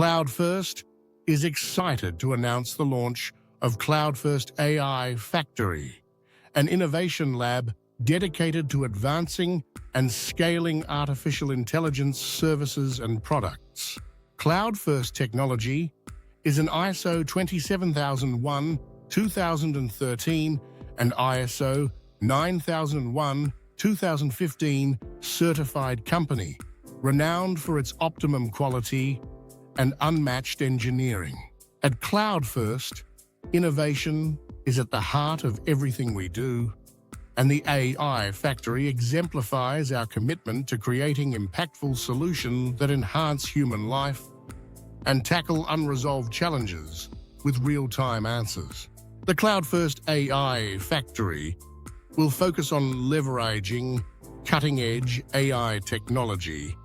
CloudFirst is excited to announce the launch of CloudFirst AI Factory, an innovation lab dedicated to advancing and scaling artificial intelligence services and products. CloudFirst Technology is an ISO 27001, 2013 and ISO 9001, 2015 certified company, renowned for its optimum quality and unmatched engineering. At CloudFirst, innovation is at the heart of everything we do, and the AI Factory exemplifies our commitment to creating impactful solutions that enhance human life and tackle unresolved challenges with real-time answers. The CloudFirst AI Factory will focus on leveraging cutting-edge AI technology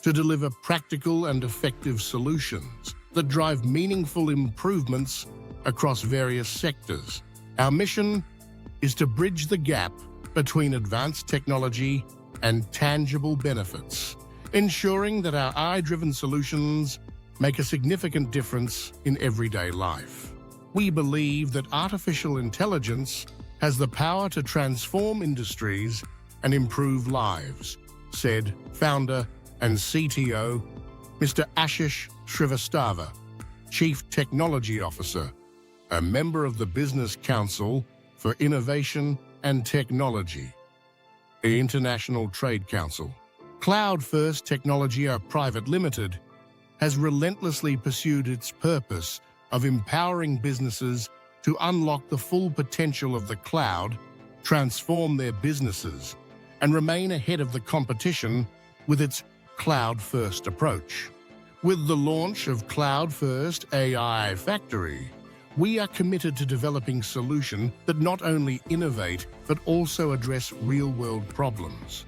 to deliver practical and effective solutions that drive meaningful improvements across various sectors. Our mission is to bridge the gap between advanced technology and tangible benefits, ensuring that our AI-driven solutions make a significant difference in everyday life. We believe that artificial intelligence has the power to transform industries and improve lives, said founder and CTO, Mr. Ashish Srivastava, Chief Technology Officer, a member of the Business Council for Innovation and Technology, the International Trade Council. CloudFirst Technology Private Limited has relentlessly pursued its purpose of empowering businesses to unlock the full potential of the cloud, transform their businesses, and remain ahead of the competition with its cloud-first approach. With the launch of CloudFirst AI Factory, we are committed to developing solutions that not only innovate but also address real-world problems.